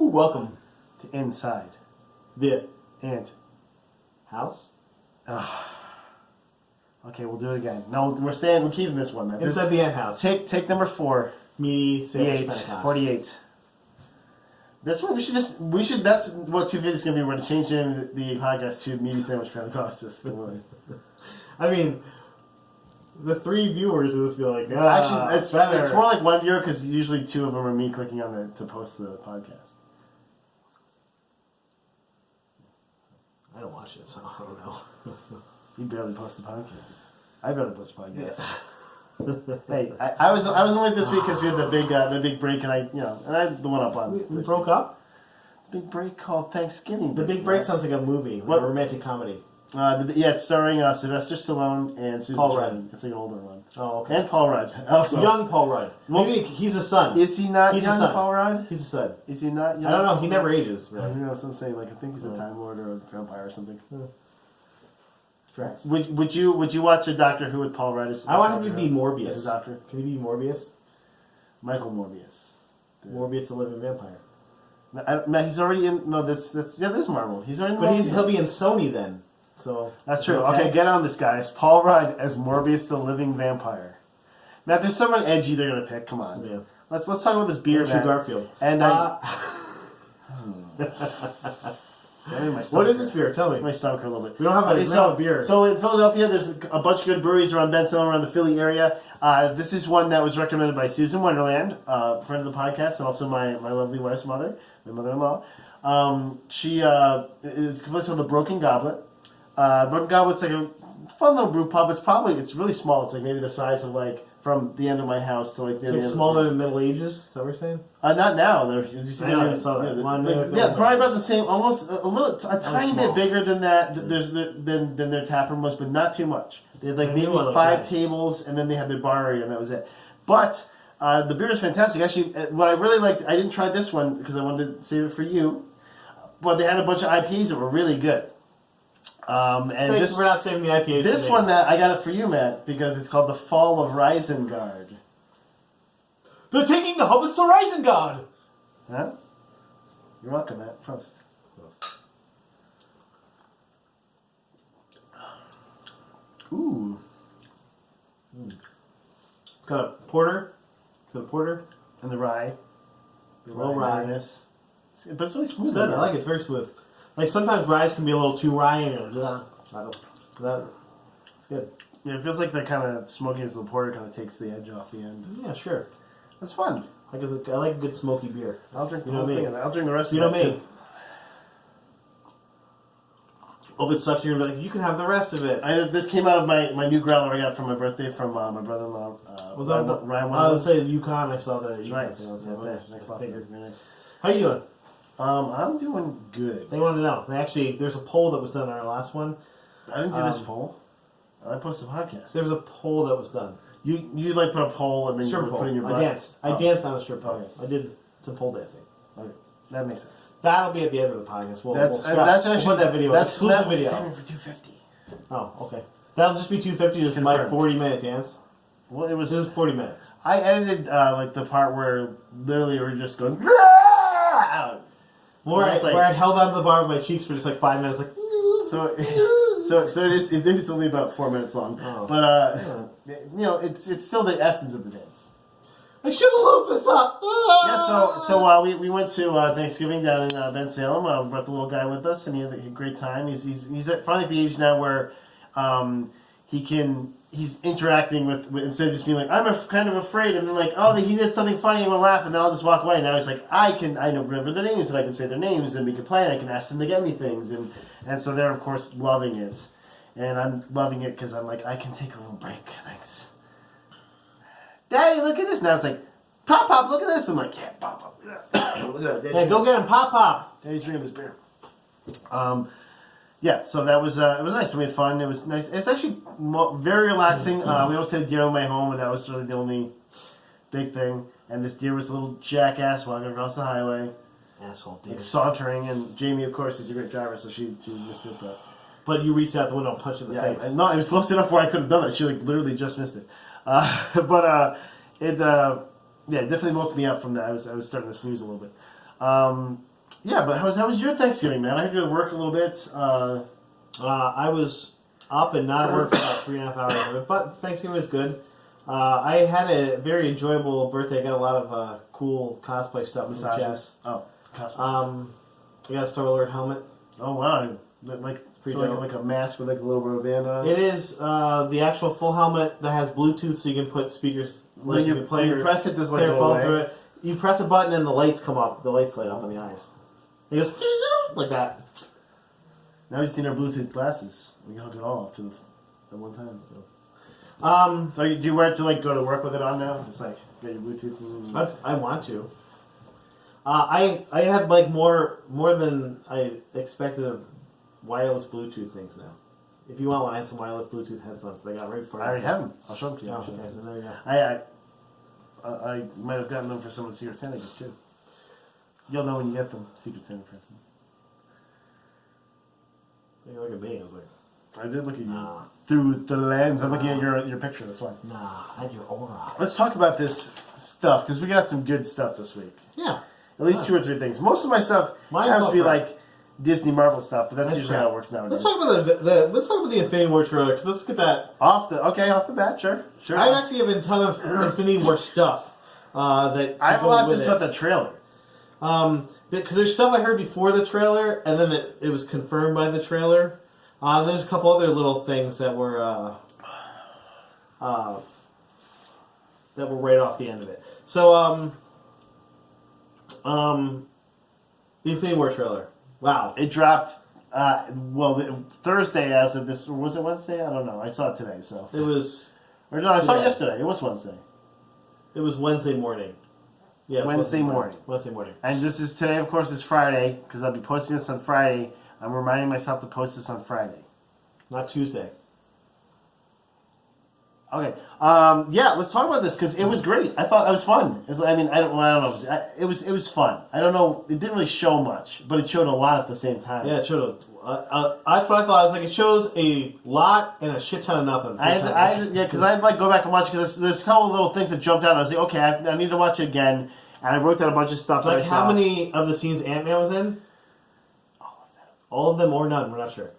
Welcome to Inside the Ant House. Okay, we'll do it again. No, we're keeping this one, man. Inside the Ant House. Take number 4. Me, Sandwich 48. Pentecost. 48. That's what we should, that's what 250 is going to be. We're going to change the podcast to Meaty Sandwich Pentecost. I mean, the 3 viewers of this be like, actually, it's better. It's more like 1 viewer because usually 2 of them are me clicking on it to post the podcast. I don't watch it, so I don't know. You barely post the podcast. I barely post the podcast. Yes. Hey, I was only this week because we had the big break, and I had the one up on. We broke up? Big break called Thanksgiving. The Big Break sounds like a movie, like a romantic comedy. It's starring Sylvester Stallone and Susan Paul Sarandon. Rudd. It's like an older one. Oh, okay. And Paul Rudd also. Young Paul Rudd. Maybe he's a son. Is he not he's young a son. Paul Rudd? He's a son. Is he not young? I don't know. He never ages. Really. I know that's what I'm saying. Like I think he's a Time Lord or a vampire or something. Tracks. Would you watch a Doctor Who with Paul Rudd? I want him to be Morbius. As a doctor. Can he be Morbius? Michael Morbius. Morbius the Living Vampire. He's already in. No, this Marvel. He's already in. But he'll be in Sony then. So that's true. Okay, get on this, guys. Paul Rudd as Morbius the Living Vampire. Matt, there's someone edgy they're gonna pick. Come on. Yeah. Let's talk about this beer. Andrew Garfield. And what is this beer? Tell me. My stomach hurt a little bit. We don't have a beer. So in Philadelphia, there's a bunch of good breweries around Benson, around the Philly area. This is one that was recommended by Susan Wonderland, friend of the podcast, and also my lovely wife's mother, my mother-in-law. It's a place called the Broken Goblet. Broken Goblet's like a fun little brew pub. It's really small. It's like maybe the size of like from the end of my house to like the end of the smaller than Middle Ages. Is that what you're saying? Not now. I saw that. Probably about the same. Almost a tiny bit bigger than that. Than their tap room was, but not too much. They had like maybe 5 tables, and then they had their bar area, and that was it. But the beer is fantastic. Actually, what I really liked, I didn't try this one because I wanted to save it for you. But they had a bunch of IPAs that were really good. Thanks for not saving the IPAs. This one that I got it for you, Matt, because it's called the Fall of Risengard. They're taking the Harvest of Risengard! Huh? You're welcome, Matt. Prost. Ooh. Got a porter. And the rye. The rye. But it's really smooth. It's good. I like it. It's very smooth. Like sometimes ryes can be a little too rye and it's good. Yeah, it feels like the kind of smokiness of the porter kind of takes the edge off the end. Yeah, sure. That's fun. I like a good smoky beer. I'll drink the whole thing. I'll drink the rest of it. You know me. Oh, if it sucks, you're going to be like, you can have the rest of it. This came out of my new growler I got for my birthday from my brother-in-law. Was that Ryan? I was saying Yukon. I saw that. Right. Next lot. Very nice. How you doing? I'm doing good. They wanted to know. There's a poll that was done on our last one. I didn't do this poll. I posted a podcast. There was a poll that was done. You like put a poll and then you put in your butt? I danced on a strip pole. Okay. I did some pole dancing. Okay. That makes sense. That'll be at the end of the podcast. We'll put that video. That's exclusive video. Saving for 250. Oh, okay. That'll just be 250. Just my 40-minute dance. Well, it was 40 minutes. I edited like the part where literally we're just going. Where I held onto the bar with my cheeks for just like 5 minutes, like. So it is only about 4 minutes long, but it's still the essence of the dance. I should have looked this up. Yeah, so we went to Thanksgiving down in Ben Salem. We brought the little guy with us, and he had a great time. He's at finally at the age now where he's interacting with instead of just being like I'm kind of afraid, and then like he did something funny, I'm gonna laugh, and then I'll just walk away. Now he's like I remember their names, and I can say their names, and we can play, and I can ask them to get me things, and so they're of course loving it, and I'm loving it because I'm like I can take a little break, thanks. Daddy, look at this. Now it's like, Pop, look at this. I'm like, yeah, Pop. Look at that. Yeah, go get him, Pop. Daddy's drinking this beer. Yeah, so that was it was nice. We had fun. It was nice. It's actually very relaxing. We almost had a deer on my home, but that was really the only big thing. And this deer was a little jackass walking across the highway. Asshole deer. Like sauntering, and Jamie, of course, is a great driver, so she missed it. But you reached out the window and punched it in the face. No, it was close enough where I could have done that. She literally just missed it. It definitely woke me up from that. I was starting to snooze a little bit. Yeah, but how was your Thanksgiving, man? I had to work a little bit. I was up and not at work for about 3.5 hours of it, but Thanksgiving was good. I had a very enjoyable birthday. I got a lot of cool cosplay stuff from Jess. Oh, cosplay. I got a Star-Lord helmet. Oh wow! Like a mask with like a little rubber band on it. It is the actual full helmet that has Bluetooth, so you can put speakers. When you press it, does like go phone away. through it. You press a button and the lights come up. The lights light up in the eyes. It goes like that. Now we've seen our Bluetooth glasses. We can hook it all up to at one time. So do you wear it to like go to work with it on now? It's like get your Bluetooth. I want to. I have like more than I expected of wireless Bluetooth things now. If you want one, I have some wireless Bluetooth headphones they got right for you. I already have them. I'll show them to you. Oh, okay. There you go. I might have gotten them for someone's Secret Santa gift too. You'll know when you get them, Secret Santa person. You look at me. I was like, I did look at you through the lens. I'm looking at your picture. That's why. nah, I had your aura. Let's talk about this stuff because we got some good stuff this week. Yeah. At least 2 or 3 things. Most of my stuff has to be like Disney Marvel stuff, but that's usually how it works nowadays. Let's talk about the Infinity War trailer because let's get that off the bat. Sure. I actually have a ton of Infinity War stuff. That I have a lot just about the trailer. Because there's stuff I heard before the trailer, and then it was confirmed by the trailer. There's a couple other little things that were right off the end of it. So, the Infinity War trailer. Wow. It dropped, Thursday as of this, or was it Wednesday? I don't know. I saw it today, so. It was... Or no, I saw it yesterday. It was Wednesday. It was Wednesday morning. Yeah, Wednesday morning. Wednesday morning. And this is, today of course is Friday, because I'll be posting this on Friday. I'm reminding myself to post this on Friday. Not Tuesday. Okay. Yeah, let's talk about this because it was great. I thought it was fun. I don't know. It was fun. I don't know. It didn't really show much, but it showed a lot at the same time. Yeah, it showed. That's what I thought. I was like, it shows a lot and a shit ton of nothing. Because I'd like go back and watch because there's a couple of little things that jumped out. I was like, okay, I need to watch it again, and I wrote down a bunch of stuff. Like how many of the scenes Ant-Man was in? All of them. All of them or none? We're not sure.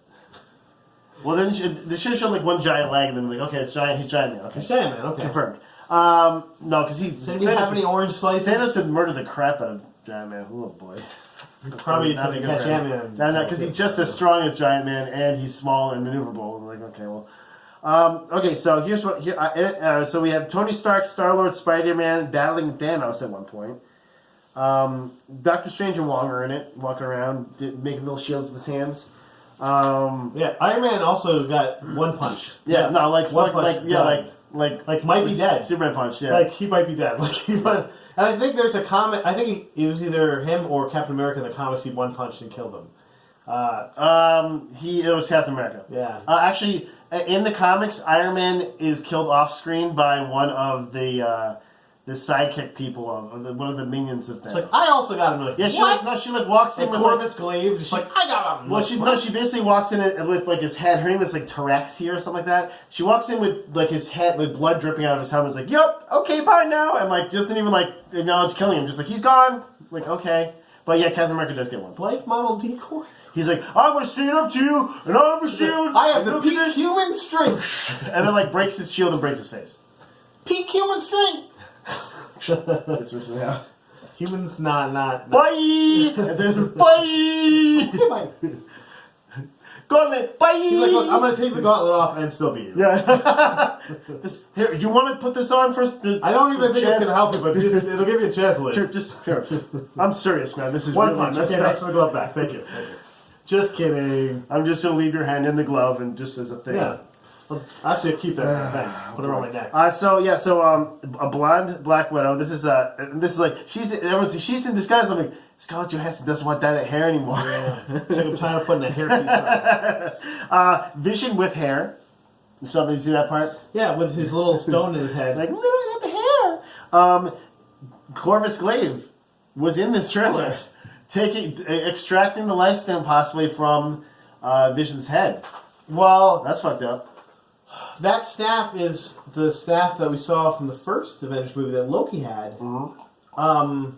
Well, then they should have shown like one giant leg, and then like, okay, it's giant. He's Giant Man. Okay, he's Giant Man. Okay, confirmed. No, because he. So did he have any orange slices? Thanos had murdered the crap out of Giant Man. Oh boy. Probably not going to catch Ant-Man. No, because he's just as strong as Giant Man, and he's small and maneuverable. I'm like, okay, well. Okay, so here's what. So we have Tony Stark, Star-Lord, Spider-Man battling Thanos at one point. Doctor Strange and Wong are in it, walking around, making little shields with his hands. Yeah, Iron Man also got one punch. Yeah, no, like one punch. Like might be dead. Superman punch. Yeah, like he might be dead. And I think there's a comic. I think it was either him or Captain America in the comics. He one punched and killed him. It was Captain America. Yeah. Actually, in the comics, Iron Man is killed off screen by one of the sidekick people of one of the minions of Thanos. It's like I also got him. Like, yeah, she walks in with Corvus Glaive. Just like I got him. Well, she basically walks in with like his head. Her name is like Taraxia or something like that. She walks in with like his head, like blood dripping out of his helmet. Is like, "Yep, okay, bye now," and like doesn't even like acknowledge killing him. Just like he's gone. Like okay, but yeah, Captain America does get one. Life model decoy. He's like, I'm gonna stand up to you, and I have a shield. I have the peak human strength. And then like breaks his shield and breaks his face. Peak human strength. Humans not. Bye. And there's a bye. Okay, bye. Gauntlet. Bye. He's like, look, I'm gonna take the gauntlet off and still beat you. Yeah. Here, you want to put this on first? I don't even think it's gonna help you, but it'll give you a chance, Liz. Here. I'm serious, man. This is one really punch. Okay, thanks for the glove back. Thank you. Just kidding. I'm just gonna leave your hand in the glove and just as a thing. Yeah. Well, actually, keep that. Thanks. Put it around my neck. A blonde Black Widow. This is like she's in disguise. I'm like, Scarlett Johansson doesn't want that hair anymore. Yeah. It's like I'm tired of putting a hairpiece on. Vision with hair. You see that part? Yeah, with his little stone in his head. Like, no, I got the hair. Corvus Glaive was in this trailer, extracting the life stem possibly from Vision's head. Well, that's fucked up. That staff is the staff that we saw from the first Avengers movie that Loki had. Mm-hmm.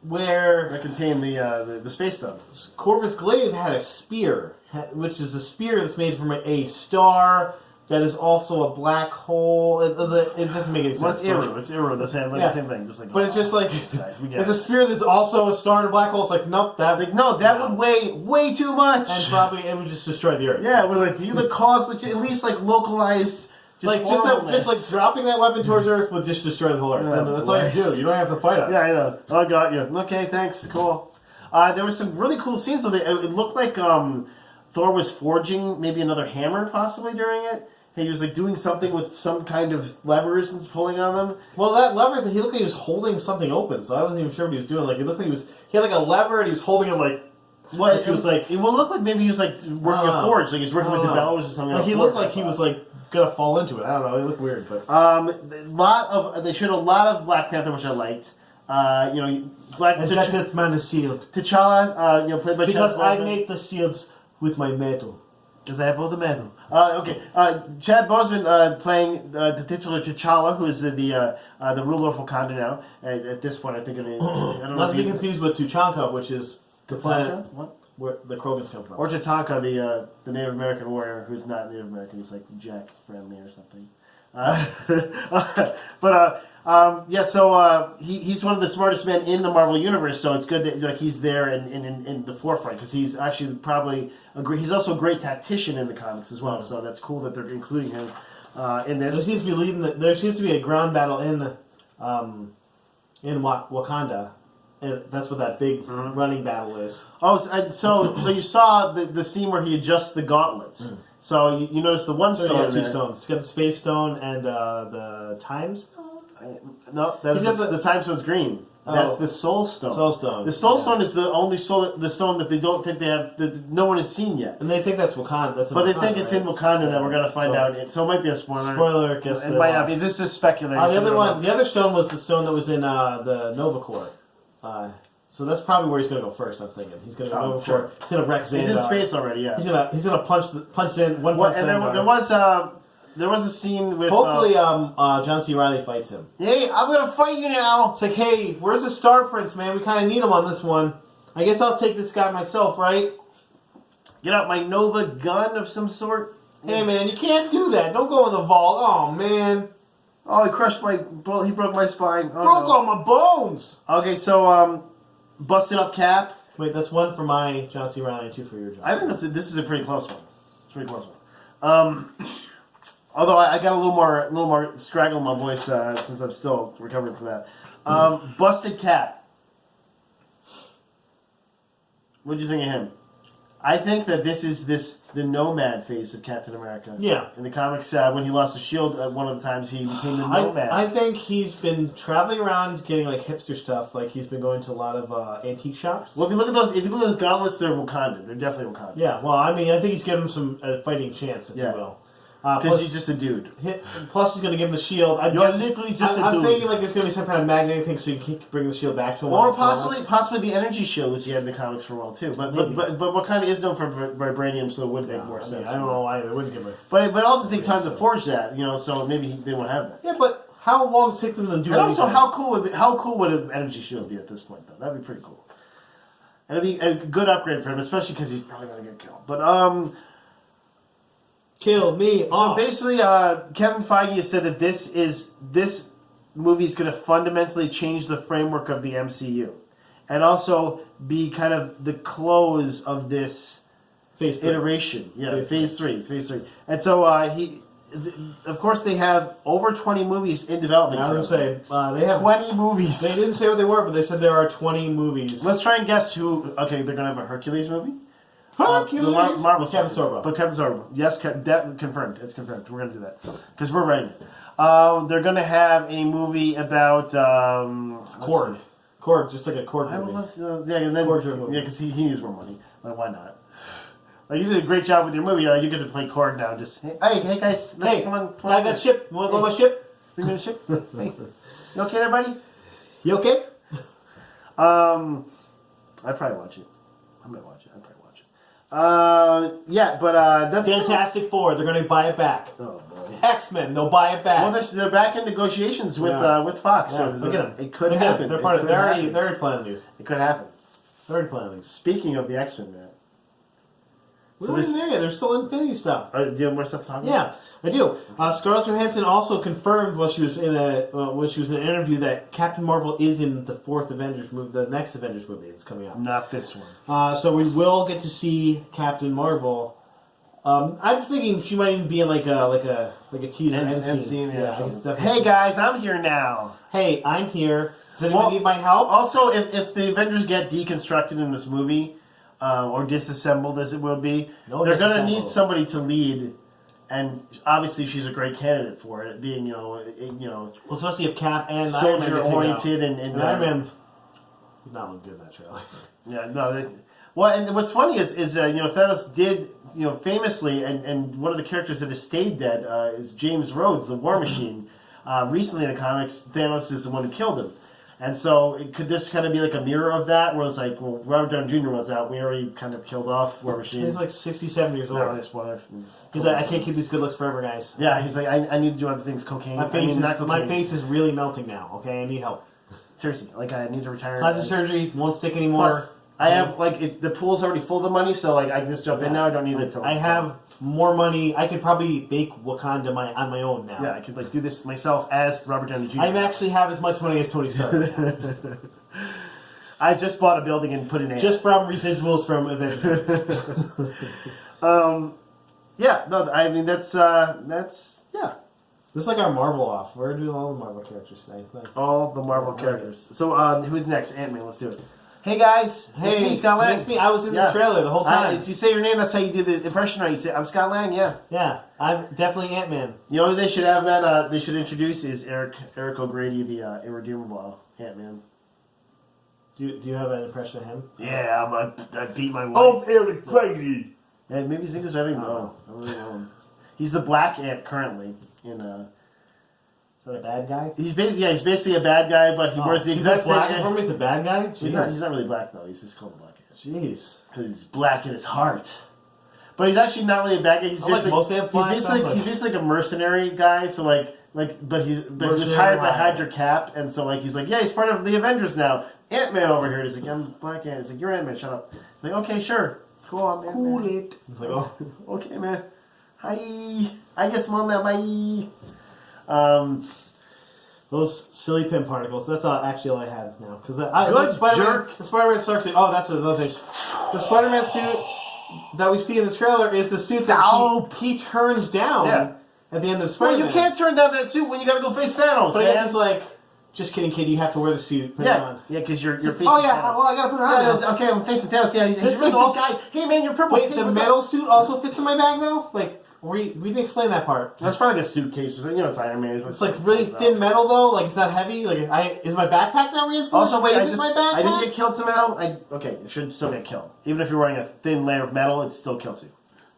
where that contain the space stone. Corvus Glaive had a spear, which is a spear that's made from a star that is also a black hole. It doesn't make any sense. Well, it's Iru. It's Iru. The same thing. Just like, but it's just like guys, it's a spear that's also a star and a black hole. It's like nope, that's like no, that would weigh way too much, and probably it would just destroy the Earth. Yeah, with like you the cause at least like localized. Just like dropping that weapon towards Earth would just destroy the whole Earth. Yeah, that's all you do. You don't have to fight us. Yeah, I know. Oh, I got you. Okay, thanks. Cool. There were some really cool scenes. So it looked like Thor was forging maybe another hammer possibly during it. He was like doing something with some kind of levers and pulling on them. Well, that lever, he looked like he was holding something open, so I wasn't even sure what he was doing. Like, it looked like he had like a lever and he was holding it like... What? It looked like maybe he was like working a forge, like he was working with the bellows or something. Like he looked like he was like gonna fall into it. I don't know. It looked weird, but they showed a lot of Black Panther, which I liked. That's man the shield. T'Challa, played by because Chad I Boseman. make the shields with my metal. Because I have all the metal. Chad Boseman playing the titular T'Challa, who is the ruler of Wakanda now. At this point, I think. I don't know. Not to be confused with Tuchanka, which is the planet where the Krogans come from. Or Tatanka, the Native American warrior who's not Native American. He's like Jack friendly or something. He's one of the smartest men in the Marvel universe. So it's good that like he's there in the forefront because he's actually probably he's also a great tactician in the comics as well. So that's cool that they're including him in this. There seems to be a ground battle in Wakanda. And that's what that big running battle is. Oh, so you saw the scene where he adjusts the gauntlets. So you notice the one stone. Two stones. He's got the Space Stone and the Time Stone. No, the Time Stone's green. That's the Soul Stone. Soul Stone. The Soul Stone is the only the stone that they don't think they have. That no one has seen yet. And they think that's Wakanda. They think it's in Wakanda that we're going to find out. So it might be a spoiler. Spoiler. Guess it might not be. This is speculation. The other stone was the stone that was in the Nova Corps. So that's probably where he's going to go first. I'm thinking he's going to go Nova Corps. He's going to wreck Xandar. He's in space already. Yeah. He's going to punch in one punch. And there was a scene with. Hopefully, John C. Reilly fights him. Hey, I'm going to fight you now. It's like, hey, where's the Star Prince, man? We kind of need him on this one. I guess I'll take this guy myself, right? Get out my Nova gun of some sort. Hey, man, you can't do that. Don't go in the vault. Oh, man. Oh, he broke my spine. Oh, broke all my bones. Okay, so busted up Cap. Wait, that's one for my John C. Reilly and two for your John. I think this is a pretty close one. It's a pretty close one. Although I got a little more scraggle in my voice since I'm still recovering from that. Busted Cap. What do you think of him? I think that this is the nomad phase of Captain America. Yeah. In the comics, when he lost his shield, one of the times he became the nomad. I think he's been traveling around getting like hipster stuff. Like he's been going to a lot of antique shops. Well, if you look at those gauntlets, they're Wakanda. They're definitely Wakanda. Yeah. Well, I mean, I think he's giving him some fighting chance, if you will. Because he's just a dude. Plus, he's going to give him the shield. You're literally just a dude. I'm thinking like there's going to be some kind of magnetic thing so you can bring the shield back to him. Or possibly the energy shield, which he had in the comics for a while too. But Wakanda is known for vibranium, so it would make more sense. I don't know why they wouldn't give it. But it also takes time to forge that, so maybe they won't have that. Yeah, but how long does it take them to do And anything? also, how cool would an energy shield be at this point, though? That'd be pretty cool. And it'd be a good upgrade for him, especially because he's probably going to get killed. But kill me So basically, Kevin Feige has said that this movie is going to fundamentally change the framework of the MCU, and also be kind of the close of this phase iteration. Yeah, phase three. And so of course, they have over 20 movies in development. I was going to say they have 20 movies. They didn't say what they were, but they said there are 20 movies. Let's try and guess who. Okay, they're going to have a Hercules movie. Hercules? Marvel Kevin Sorbo. But Kevin Sorbo. Yes, confirmed. It's confirmed. We're going to do that. Because we're writing it. They're going to have a movie about... Korg. Korg, just like a Korg movie. Because he needs more money. Like, why not? Like, you did a great job with your movie. You get to play Korg now. Just, hey guys. Hey, come on. I got ship. You want to go on my ship? Bring me the ship? Hey. You okay there, buddy? You okay? I'd probably watch it. I might watch it. I'd probably watch it. That's... Fantastic Four. They're going to buy it back. Oh, boy. X-Men. They'll buy it back. Well, they're back in negotiations with Fox. Yeah. So Look at them. It could happen. They're already planning these. It could happen. They're already planning these. Speaking of the X-Men, Matt. We're not even there yet. There's still Infinity stuff. Do you have more stuff to talk about? Yeah, I do. Scarlett Johansson also confirmed while she was in an interview that Captain Marvel is in the fourth Avengers movie, the next Avengers movie that's coming out. Not this one. So we will get to see Captain Marvel. I'm thinking she might even be in like a teaser end scene. Yeah. Hey guys, I'm here now. Hey, I'm here. Does anyone need my help? Also, if the Avengers get deconstructed in this movie, or disassembled as it will be, they're going to need somebody to lead, and obviously she's a great candidate for it, being well, especially if Cap and soldier oriented and Iron Man. He's not looking good in that trailer. Yeah, no. Well, and what's funny is Thanos did famously, and one of the characters that has stayed dead is James Rhodes, the War Machine. Recently in the comics, Thanos is the one who killed him. And so, could this kind of be like a mirror of that, where it's like, well, Robert Downey Jr. was out, we already kind of killed off War Machine. He's like 67 years old. Not really a spoiler. He's like, I can't keep these good looks forever, guys. Yeah, he's like, I need to do other things, cocaine. My face is really melting now, okay? I need help. Seriously, like, I need to retire. Plastic surgery, won't stick anymore. Plus, I have, the pool's already full of money, so, I can just jump in now, I don't need it to... I have more money. I could probably bake Wakanda on my own now. Yeah, I could, do this myself as Robert Downey Jr. I actually have as much money as Tony Stark. I just bought a building and put it in. Just from residuals from Avengers. Yeah, no, I mean, that's, yeah. This is like our Marvel off. We're doing all the Marvel characters tonight. Nice. All the Marvel characters. So, who's next? Ant-Man, let's do it. Hey guys, hey, it's me, Scott Lang. It's me. I was in this trailer the whole time. If you say your name, that's how you do the impression right. You say, I'm Scott Lang, yeah. Yeah, I'm definitely Ant-Man. You know who they should have, man? They should introduce is Eric O'Grady, the irredeemable Ant-Man. Do you have an impression of him? Yeah, I beat my wife. Oh, Eric O'Grady. Yeah, maybe he's English. I don't even know. I don't really know him. He's the Black Ant currently in Is that a bad guy? He's basically a bad guy, but he wears the exact same. Black for me, he's a bad guy. He's not really black though. He's just called the Black Ant. Jeez, because he's black in his heart. But he's actually not really a bad guy. He's just like most ants black. He's basically like a mercenary guy. So but he was hired by Hydra Cap, and so he's like, yeah, he's part of the Avengers now. Ant-Man over here. He's like, I'm Black Ant. He's like, you're Ant-Man. Shut up. He's like, okay, sure, cool. I'm Ant-Man. Cool it. He's like, oh, okay, man. Hi. I guess mom that bye. Those silly pin particles. That's actually all I have now. Because the Spider-Man Stark suit. Oh, that's another thing. The Spider-Man suit that we see in the trailer is the suit that he turns down at the end of Spider-Man. Well, you can't turn down that suit when you got to go face Thanos. But I guess it's like, just kidding, kid. You have to wear the suit. Put it on. Yeah, because you're facing. Oh yeah, Thanos. Well I gotta put it on. Okay, I'm facing Thanos. Yeah, he's a really big guy. Hey man, you're purple. Wait, the metal suit also fits in my bag though. We didn't explain that part. That's probably like a suitcase or something. It's Iron Man. It's really thin metal though. It's not heavy. Is my backpack not reinforced? Also, wait, is it my backpack? I didn't get killed somehow. It should still get killed. Even if you're wearing a thin layer of metal, it still kills you.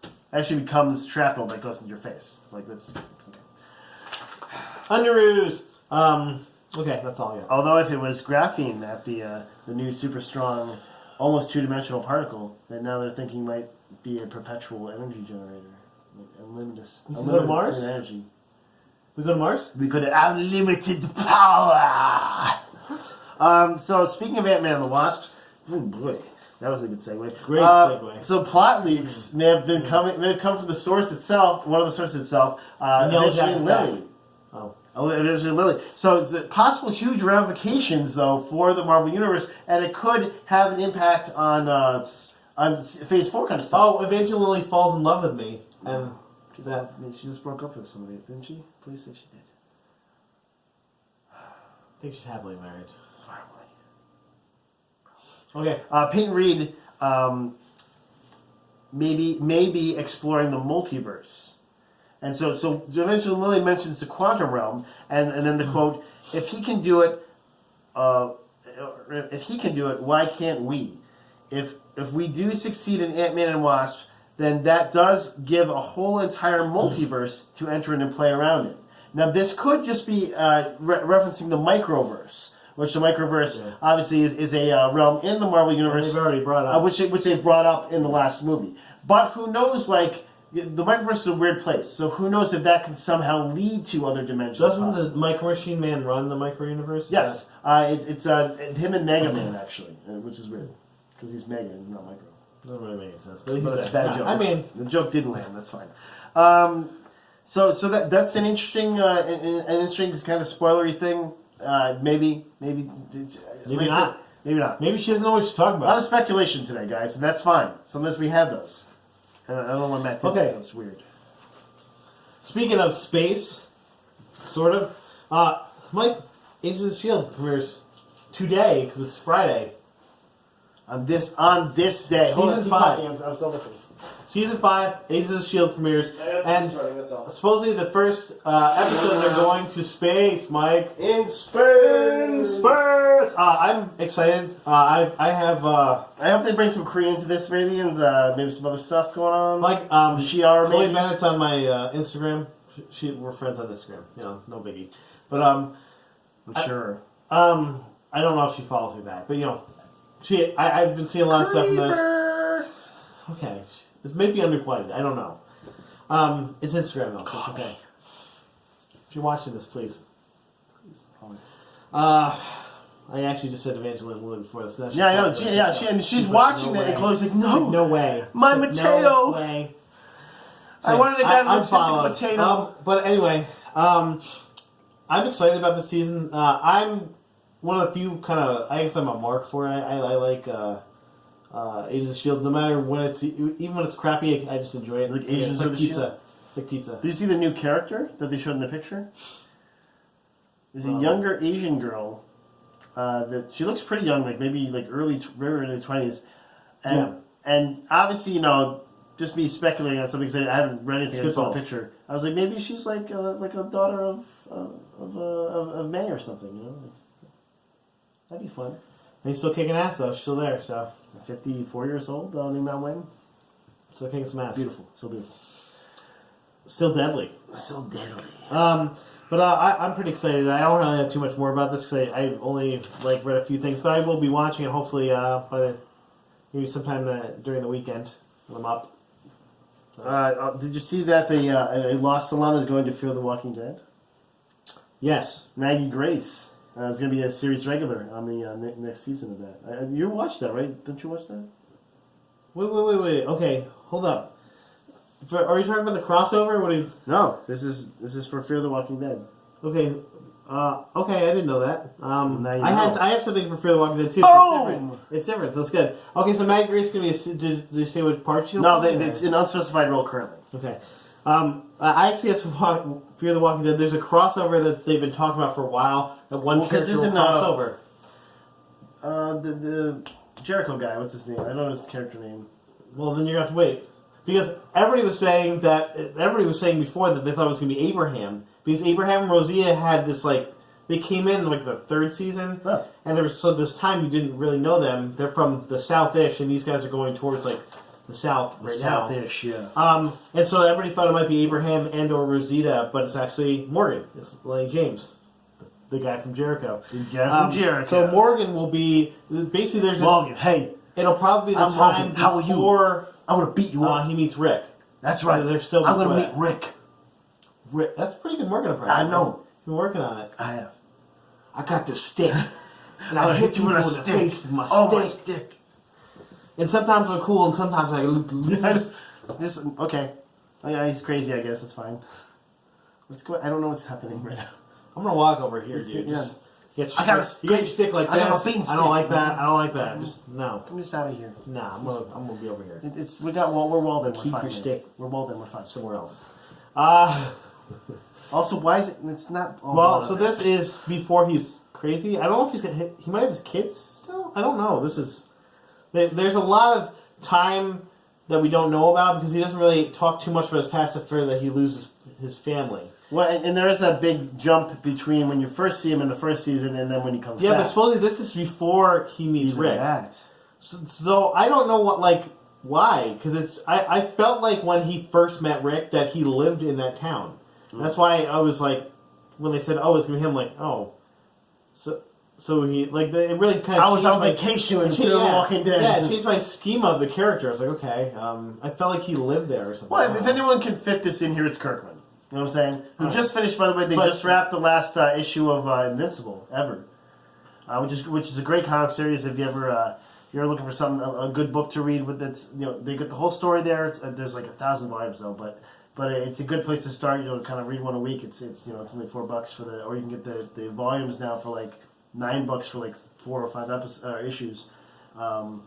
It actually becomes shrapnel that goes into your face. That's okay. Underoos. Okay, that's all I got. Although if it was graphene, that the new super strong, almost two-dimensional particle that now they're thinking might be a perpetual energy generator. Unlimited go to Mars? Energy. We go to Mars? We could have unlimited power. What? So speaking of Ant-Man and the Wasp, oh boy, that was a good segue. Great segue. So plot leaks may have come from the source itself. One of the sources itself, Evangeline Lilly. Evangeline Lilly. So it's possible huge ramifications though for the Marvel Universe, and it could have an impact on Phase 4 kind of stuff. Oh, Evangeline Lilly falls in love with me. And she just broke up with somebody, didn't she? Please say she did. I think she's happily married. Okay. Peyton Reed maybe exploring the multiverse. And so eventually Lily mentions the quantum realm, and then the quote, if he can do it, why can't we? If we do succeed in Ant-Man and Wasp, then that does give a whole entire multiverse to enter in and play around in. Now, this could just be referencing the microverse, which the microverse obviously is a realm in the Marvel Universe. They've already brought up. Which they brought up in the last movie. But who knows, the microverse is a weird place. So who knows if that can somehow lead to other dimensions? Doesn't the Micro Machine Man run the micro universe? Yes, it's him and Mega Man actually, which is weird because he's Mega and not Micro. Doesn't really make any sense, but it's a bad joke. I mean, the joke didn't land. That's fine. So that's an interesting kind of spoilery thing. Maybe not. Maybe not. Maybe she doesn't know what she's talking A lot about. of speculation today, guys, and that's fine. Sometimes we have those. And I don't know what Matt did. Okay. That was weird. Speaking of space, sort of, Mike, Agents of S.H.I.E.L.D. premieres today because it's Friday. On this day. Hold on, Season keep 5. talking. I'm still listening. Season 5, Agents of S.H.I.E.L.D. premieres, and that's all. supposedly the first episode they're going to space, Mike. In space! I'm excited. I have, I hope they bring some Korean into this, maybe, and maybe some other stuff going on. Mike, Shiar, Chloe maybe. Bennett's on my Instagram. We're friends on Instagram. You know, no biggie. But, I'm sure. I don't know if she follows me back, but, you know, I've been seeing a lot of stuff from this. Okay. This may be underquoted. I don't know. It's Instagram, though, so it's okay. If you're watching this, please. I actually just said Evangeline Lilly before this. Yeah, I know. She's watching that, and Chloe's like, no. No way. My Mateo. No way. I wanted a guy that looks just like a potato. But anyway, I'm excited about this season. I'm one of the few I guess I'm a mark for it. I like Agents of S.H.I.E.L.D. No matter when even when it's crappy, I just enjoy it. Like Agents of the pizza. S.H.I.E.L.D.? It's like pizza. Did you see the new character that they showed in the picture? There's a younger Asian girl that she looks pretty young, like maybe like very early 20s, and obviously just me speculating on something because I haven't read anything. I just saw the picture. I was like, maybe she's like a daughter of May or something. That'd be fun. And he's still kicking ass though. She's still there. So 54 years old, Ming-Man Wang. Still kicking some ass. Beautiful, so beautiful. Still deadly. So deadly. But I'm pretty excited. I don't really have too much more about this because I only read a few things. But I will be watching it hopefully maybe sometime during the weekend when I'm up. So. Did you see that a Lost alum is going to Fear the Walking Dead? Yes. Maggie Grace is going to be a series regular on the next season of that. You watched that, right? Don't you watch that? Wait. Okay, hold up. Are you talking about the crossover? What are you... No, this is for Fear the Walking Dead. Okay. Okay, I didn't know that. I had something for Fear the Walking Dead too. Boom! It's different. So that's good. Okay, so Maggie Grace is going to be. Did you say which part she'll? No, it's an unspecified role currently. Okay. I actually have some Fear the Walking Dead. There's a crossover that they've been talking about for a while. That one character will cross over. The Jericho guy. What's his name? I don't know his character name. Well, then you're gonna have to wait because everybody was saying before that they thought it was gonna be Abraham because Abraham and Rosita had this they came in the third season and there was this time you didn't really know them. They're from the South-ish and these guys are going towards the South right now. South-ish, yeah. And so everybody thought it might be Abraham and or Rosita, but it's actually Morgan. It's Lenny James, the guy from Jericho. The guy from Jericho. So Morgan will be basically there's this. Morgan, hey. It'll probably be the time before I'm gonna beat you up. he meets Rick. That's right. They're still. I'm gonna meet Rick. Rick. That's a pretty good Morgan impression. I know. You've been working on it. I have. I got the stick, and I'll hit you in the face with my stick. And sometimes I'm cool, and sometimes I look. Okay. Oh, yeah, he's crazy. I guess that's fine. Let's go. I don't know what's happening right now. I'm gonna walk over here, dude. Yeah. I got a stick like this. I got a bean stick. I don't like that. I don't like that. Just no. I'm just out of here. Nah, I'm gonna be over here. We're Walden. Keep your stick. We're Walden. We're fine. Somewhere else. Also, why is it? It's not. Well, so this is before he's crazy. I don't know if he's got. He might have his kids still. I don't know. This is. There's a lot of time that we don't know about because he doesn't really talk too much about his past after that he loses his family. Well, and there is a big jump between when you first see him in the first season and then when he comes back. Yeah, but supposedly this is before he meets Rick. So I don't know why, because I felt like when he first met Rick that he lived in that town. Mm. That's why I was like, when they said, "Oh, it's gonna be him," so So he it really kind of. I was on vacation when Fear the Walking Dead. Yeah, it changed my schema of the character. I was like, okay, I felt like he lived there or something. Well, if anyone can fit this in here, it's Kirkman. You know what I'm saying? Who just finished, by the way. They just wrapped the last issue of Invincible ever, which is a great comic series. If you're looking for something, a good book to read with it, they get the whole story there. There's like 1,000 volumes though, but it's a good place to start. Kind of read one a week. It's only $4 for or you can get the volumes now for like $9 for like 4 or 5 issues, and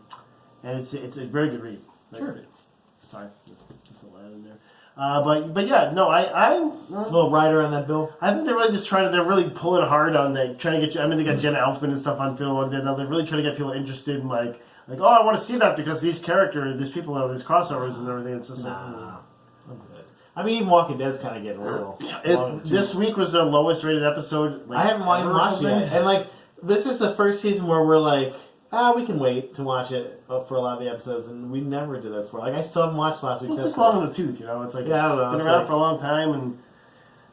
it's a very good read. Sure. Sorry, just a lot in there. But yeah, no, I'm a little rider on that bill. I think they're really just they're really pulling hard on trying to get you. I mean, they got Jenna Elfman and stuff on film, and now they're really trying to get people interested in like oh, I want to see that because these people have these crossovers and everything. It's just I'm good. I mean, even Walking Dead's kind of getting a little. This week was the lowest rated episode. I haven't watched it yet, and this is the first season where we're like, we can wait to watch it for a lot of the episodes, and we never did that before. Like, I still haven't watched last week's episode. It's just long in the tooth, It's like, I don't know. It's been around for a long time, and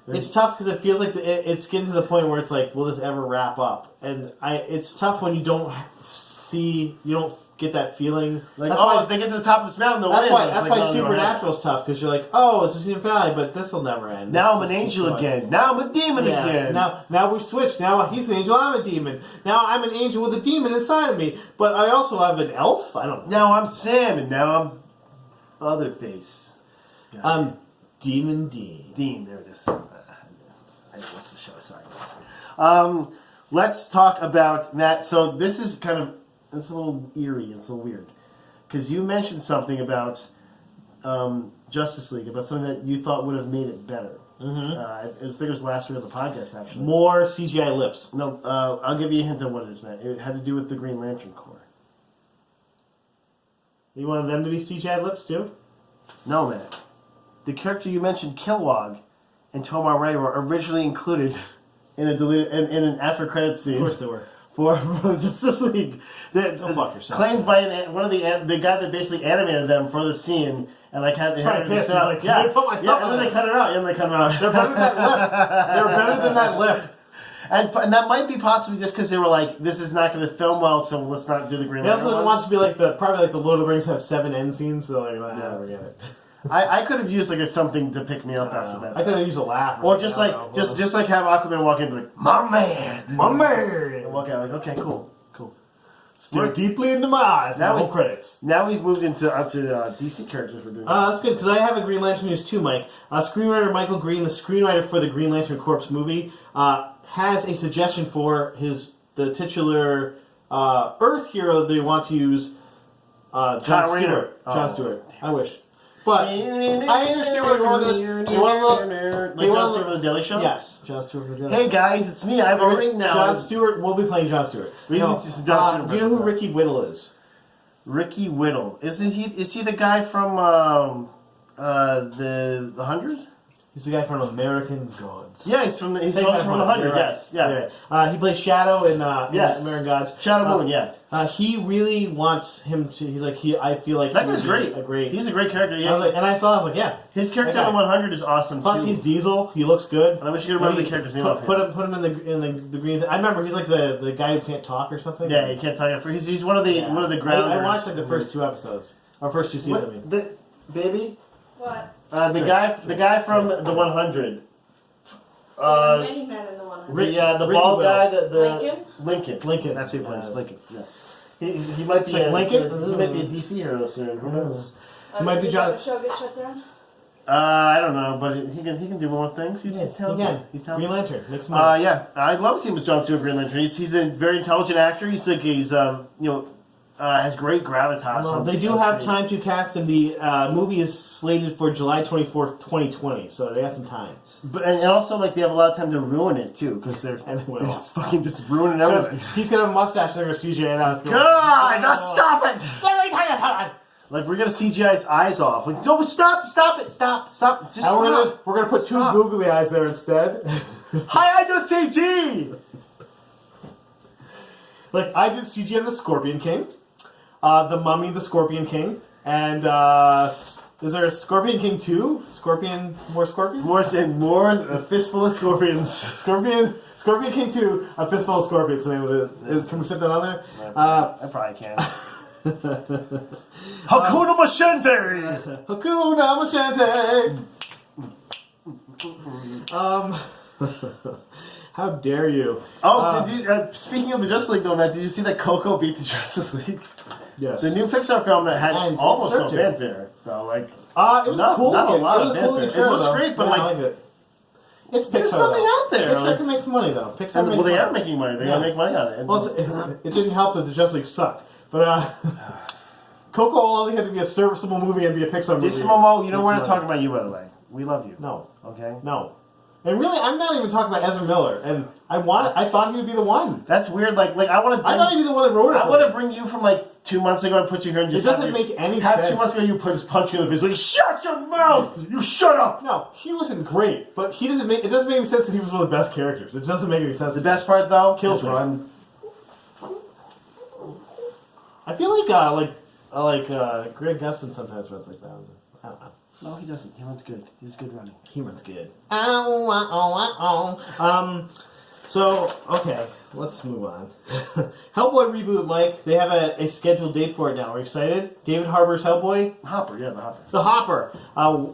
it's tough because it feels like it's getting to the point where it's like, will this ever wrap up? And it's tough when you don't get that feeling. Like, if they get to the top of this mountain, they'll win. That's why Supernatural's tough, because you're like, it's the season finale, but this will never end. Now I'm an angel again. Now I'm a demon again. Now we switched. Now he's an angel, I'm a demon. Now I'm an angel with a demon inside of me, but I also have an elf? I don't know. Now I'm Sam, and now I'm Otherface. I'm Demon Dean. Dean, there it is. I know what's the show. Sorry, guys. Let's talk about that. So this is it's a little eerie. It's a little weird because you mentioned something about Justice League, about something that you thought would have made it better. Mm-hmm. I think it was last week on the podcast, actually. More CGI lips. No, I'll give you a hint on what it is, Matt. It had to do with the Green Lantern Corps. You wanted them to be CGI lips too? No, Matt. The character you mentioned, Kilowog, and Tomar Ray were originally included in an after credits scene. Of course they were. For Justice League. Don't fuck yourself. Claimed by one of the guy that basically animated them for the scene, and had to piss. He's like, yeah, put my stuff and then they cut it out. They're better than that lip. They're better than that lip. And that might be possibly just because they were like, this is not going to film well, so let's not do the Green Lantern. They also want to be like probably like the Lord of the Rings have 7 end scenes, so forget it. I could have used something to pick me up after that. I could have used a laugh, or just have Aquaman walk in and be like, my man, and walk out like, okay, cool. Stare deeply into my eyes. Now credits. Now we've moved onto DC characters we're doing. That's good because I have a Green Lantern news too, Mike. Screenwriter Michael Green, the screenwriter for the Green Lantern Corps movie, has a suggestion for the titular Earth hero that they want to use. John Stewart. John Stewart. I wish. But I understand where they're going with this. You want to look? John Stewart for the Daily Show? Yes, John Stewart for the Daily Show. Hey guys, it's me. I have a ring now. John Stewart will be playing John Stewart. Do you know who Ricky Whittle is? Ricky Whittle. Is he the guy from the 100? He's the guy from American Gods. Yeah, he's also from the 100. Right. Yes, yeah. He plays Shadow in American Gods. Shadow Moon. Yeah. He really wants him to. He's like I feel like that guy's great. He's a great character. Yeah. I saw him yeah. His character in the 100 is awesome. Plus, he's Diesel. He looks good. And I wish you could remember the character's name. Put him in the green. I remember he's like the guy who can't talk or something. Yeah, he can't talk. He's one of the grounders. I watched the first 2 episodes or first 2 seasons. Baby. What? The guy from the 100. Many men in the 100. The bald guy, Lincoln. That's who he plays. Lincoln. Yes. He might be Lincoln. He might be a DC hero soon. Who knows? He might be John. The show get shut down. I don't know, but he can do more things. He's talented. He's talented. Green Lantern. Makes yeah, I'd love to see him as John Stewart Green Lantern. He's a very intelligent actor. He's has great gravitas. Well, they do have time to cast him. The movie is slated for July 24th, 2020, so they have some time. But and also, they have a lot of time to ruin it, too, because they're fucking just ruining everything. He's going to have a mustache, they're going to CGI it out. God, just stop it! Let me tell you something! We're going to CGI his eyes off. No, stop it! Stop! Just stop. We're going to put 2 googly eyes there instead. Hi, I do CG! I did CG on the Scorpion King. The Mummy, the Scorpion King, and Is there a Scorpion King 2? More scorpions? More a fistful of scorpions. Scorpion King 2, a fistful of scorpions. So can we fit that on there? I probably can. Hakuna Machete! Hakuna Machete! How dare you? Speaking of the Justice League, though, Matt, did you see that Coco beat the Justice League? Yes. The new Pixar film that had And almost no 13. fanfare, though. It was cool. Not a lot of It was cool fanfare. to turn, It looks though. great, but Yeah, like, I like it. It's Pixar. there's nothing though. out there. Pixar can make some money though. Pixar makes they money. are making money. They're gonna make money on it. Well, it didn't help that the Justice League sucked, but Coco only had to be a serviceable movie and be a Pixar movie. Jason Momoa, you know we're not talking about you, by the way. We love you. No. Okay. No. And really, I'm not even talking about Ezra Miller. And I thought he would be the one. That's weird. Like I want to. I thought he'd be the one that wrote it. I want to bring you from like 2 months ago and put you here and just. It doesn't make any sense. 2 months ago, you just punch you in the face. Like, shut your mouth! You shut up! No, he wasn't great, but it doesn't make any sense that he was one of the best characters. It doesn't make any sense. The best part, though, Kills is me. Run. I feel like Greg Gustin sometimes runs like that. I don't know. No, he doesn't. He runs good. He's good running. He runs good. So, okay, let's move on. Hellboy reboot, Mike. They have a scheduled date for it now. Are you excited? David Harbour's Hellboy? Hopper, yeah, the Hopper. The Hopper.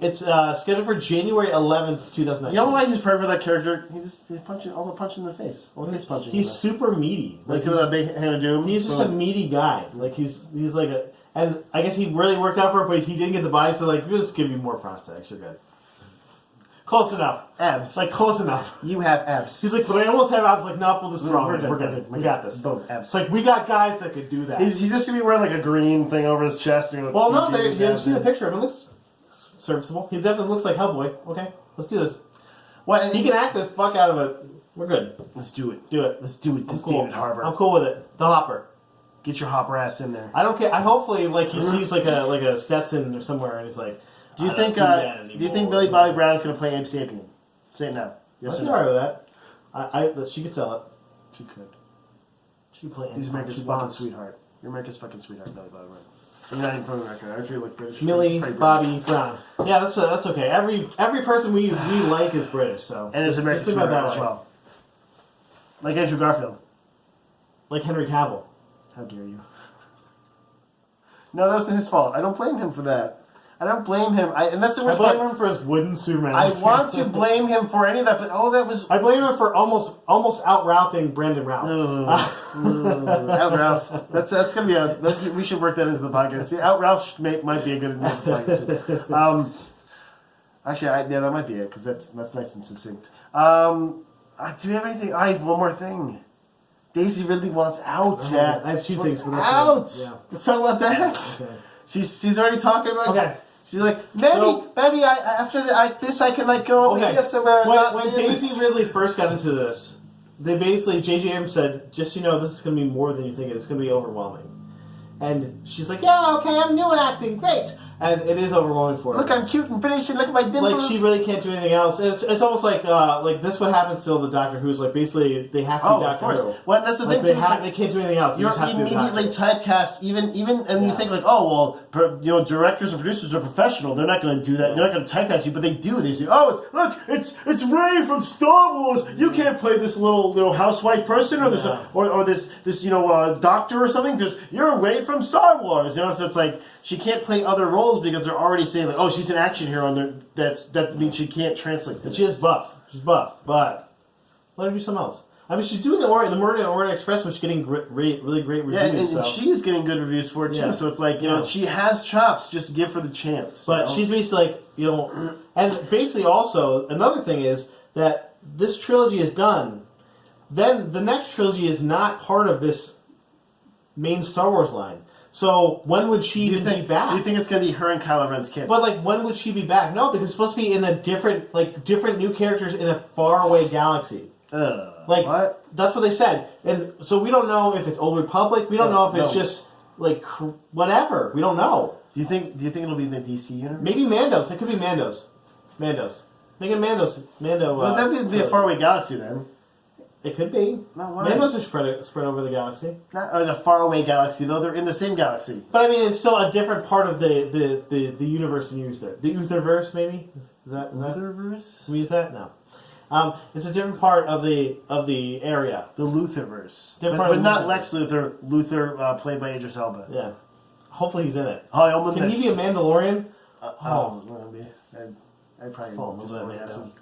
It's scheduled for January 11th, 2019. You know why he's perfect for that character? He's punching all the punch in the face. All the face punching. He's super meaty. Like he's a big hand of doom. He's just a meaty guy. Like he's like a, and I guess he really worked out for it, but he didn't get the body. So like, we'll just give you more prosthetics. You're good. Close enough. Abs. Like close enough. You have abs. He's like, but I almost have abs. Like, no, pull this strong. We're good. We got this. Boom. Abs. It's like we got guys that could do that. He's just gonna be wearing like a green thing over his chest. And well, no, you've seen the picture of him. It looks serviceable. He definitely looks like Hellboy. Okay, let's do this. What? He can act the fuck out of it. We're good. Let's do it. Do it. Let's do it. This cool. David Harbour. I'm cool with it. The Hopper. Get your Hopper ass in there. I don't care. I hopefully like he sees like a Stetson or somewhere, and he's like, Do you think Billy Bobby Brown is gonna play Abe Sapien? Say it now. Yes I'd or be no? alright with that. She could sell it. She could. She could play. He's America's fucking sweetheart. You're America's fucking sweetheart, Billy Bobby Brown. You're not even from America. Aren't you like British? Millie Bobby Brown. Yeah, that's okay. Every person we like is British, so And it's America's sweetheart as well. Like Andrew Garfield. Like Henry Cavill. How dare you? No, that wasn't his fault. I don't blame him for that. I don't blame him. And that's the worst I blame part. him for his wooden Superman. I want to blame him for any of that, but all that was. I blame him for almost out-Routhing Brandon Routh. Out Ralph. That's gonna be we should work that into the podcast. See, Out Ralph might be a good name for podcast. Actually, that might be it because that's nice and succinct. Do we have anything? I have one more thing. Daisy Ridley wants out. Yeah, I have two things for this. Out. Yeah. Let's talk about that. Okay. She's already talking about. Okay. She's like, maybe after this I can like go over here somewhere. When Daisy Ridley first got into this, they basically J.J. Abrams said, just so you know, this is going to be more than you think it is. It's going to be overwhelming. And she's like, yeah, okay, I'm new at acting, great. And it is overwhelming for her. Look, I'm cute and pretty. Look at my dimples. Like, she really can't do anything else. And it's almost like this what happens to the Doctor Who's like, basically, they have to be Doctor Who. Well, that's the like, thing, they can't do anything else. You're immediately typecast, even, and you think like, oh, well, directors and producers are professional. They're not going to do that. They're not going to typecast you, but they do. They say, oh, it's Ray from Star Wars. You can't play this little housewife person or this doctor or something because you're Ray from Star Wars. So it's like she can't play other roles because they're already saying like, oh, she's an action hero, and that means she can't translate. She is buff. She's buff, but let her do something else. I mean, she's doing the Murder and Orient Express, which is getting really great reviews. Yeah, and she is getting good reviews for it too. Yeah. So it's like she has chops. Just give her the chance. But she's basically like and basically also another thing is that this trilogy is done. Then the next trilogy is not part of this main Star Wars line. So when would she be back? Do you think it's going to be her and Kylo Ren's kids? But like, when would she be back? No, because it's supposed to be in a different new characters in a faraway galaxy. What? That's what they said, and so we don't know if it's Old Republic. We don't know if it's just like whatever. We don't know. Do you think it'll be in the DC universe? Maybe Mandos. It could be Mandos. Make it Mandos. Mando. Well, that'd be a faraway galaxy then. It could be. No, why? Mandos are spread over the galaxy. Not in a faraway galaxy, though. They're in the same galaxy. But I mean, it's still a different part of the universe than Uther. The Utherverse, maybe? Is that Lutherverse? Can we use that? No. It's a different part of the area. The Lutherverse. Different But not Lex Luthor. Luthor, played by Idris Elba. Yeah. Hopefully he's in it. Oh, Can he be a Mandalorian? I'd probably Fall just in love orgasm.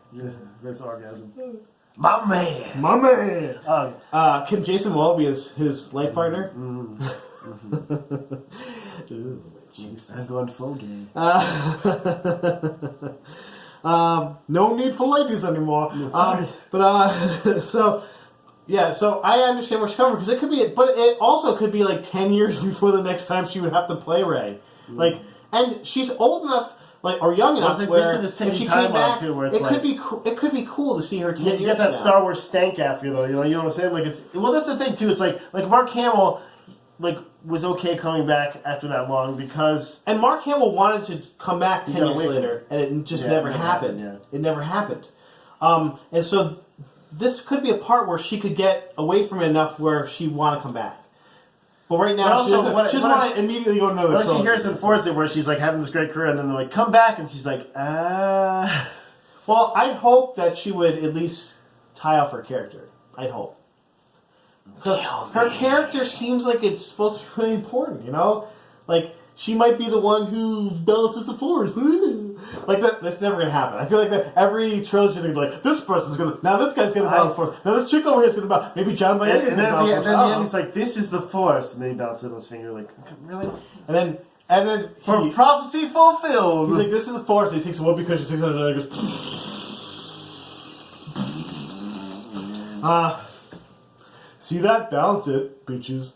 This orgasm. My man! My man! Can Jason Momoa be his life partner? Ooh, I'm going full gay. No need for ladies anymore. So I understand where she's coming from, because it could be, but it also could be like 10 years before the next time she would have to play Rey. Like, and she's old enough, like, or young enough, like, where this if she time came back, too, where it's it could be cool to see her 10 years. You get that from Star Wars stank after you, though. You know what I'm saying? Like, that's the thing too. It's like Mark Hamill, like, was okay coming back after that long because... And Mark Hamill wanted to come back 10 years later, and it just never happened. It never happened. And so this could be a part where she could get away from it enough where she'd want to come back. But right now, she doesn't want to immediately go to another trilogy. What if she Harrison Ford's it, where she's, like, having this great career, and then they're like, come back, and she's like, Well, I'd hope that she would at least tie off her character. I'd hope. Because her character seems like it's supposed to be really important, you know? Like, she might be the one who balances the force. Like, that's never going to happen. I feel like that every trilogy they're going to be like, this person's going to... Now this guy's going to balance force. Now this chick over here is going to balance... Maybe John Boyega is going to balance force. And then at the end, he's like, this is the force. And then he bounces it on his finger, like, really? And then for prophecy fulfilled. He's like, this is the force. And he takes a whoopee cushion, takes it out, and he goes... See that? Balanced it, bitches.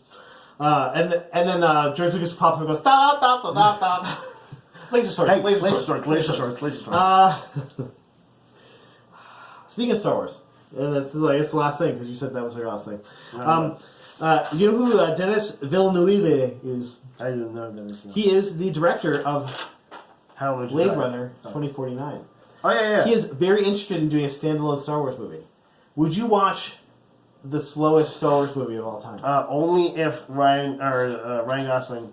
And then George Lucas pops up and goes, da da da da da. Laser sword. Speaking of Star Wars, and it's the last thing, because you said that was your last thing. You know who Denis Villeneuve is? I didn't know that. He is the director of Blade Runner 2049. Oh, yeah. He is very interested in doing a standalone Star Wars movie. Would you watch the slowest Star Wars movie of all time? Only if Ryan Gosling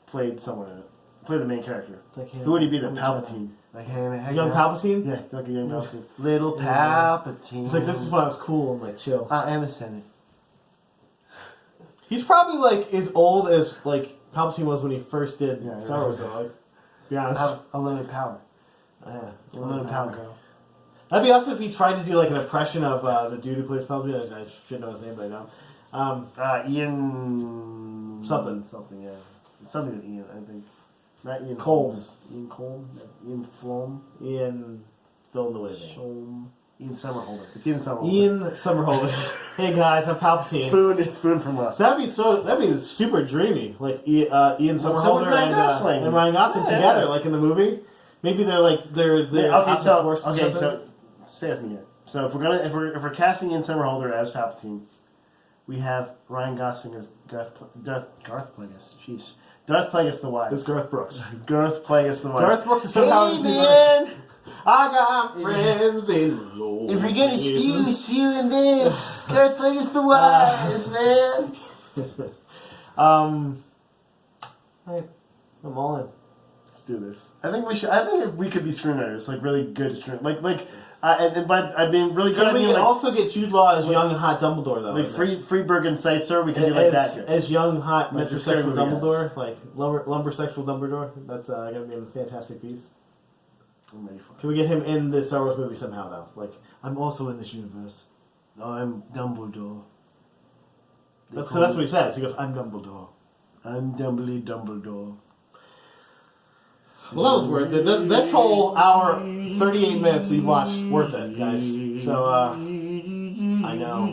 played someone in it. Played the main character. Like him. Who would he be? The Palpatine. Like young Palpatine? Yeah, like a young Palpatine. Little Palpatine. It's like, this is when I was cool and like chill. And the Senate. He's probably like as old as like Palpatine was when he first did Star Wars, though. Like, be honest. Unlimited power. Yeah, unlimited power, girl. That'd be awesome if he tried to do like an impression of the dude who plays Palpatine. I should know his name by now. Ian... Something, yeah. Something with Ian, I think. Not Ian Colmes. Ian Colm. Ian Flom. Ian Villeneuve. Ian Somerhalder. It's Ian Somerhalder. Ian Somerhalder. Hey guys, I'm Palpatine. Spoon from us. That'd be super dreamy. Like Ian Somerhalder and Ryan Gosling together, like in the movie. Maybe they're okay. So stay with me here. So if we're casting Ian Somerhalder as Palpatine, we have Ryan Gosling as Garth Plagueis. Jeez. Darth Plagueis the Wise. It's Garth Brooks. Garth Plagueis the Wise. Garth Brooks is somehow in the I got friends in the Lord. If you're gonna spew in this. Garth Plagueis the Wise, man. Alright. I'm all in. Let's do this. I think we could be screenwriters, like really good screenwriters. And I've been really good. Can we also get Jude Law as young hot Dumbledore though? Like Freeberg and Sightseer, we can do like that. As young hot metrosexual Dumbledore, like lumbersexual Dumbledore. That's gonna be a fantastic piece. I'm ready for it. Can we get him in the Star Wars movie somehow though? Like, I'm also in this universe. I'm Dumbledore. That's what he says. He goes, I'm Dumbledore. I'm Dumbledore. Well, that was worth it. This whole hour, 38 minutes that you've watched, worth it, guys. So, I know.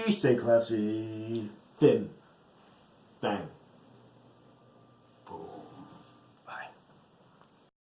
Stay classy. Finn. Bang.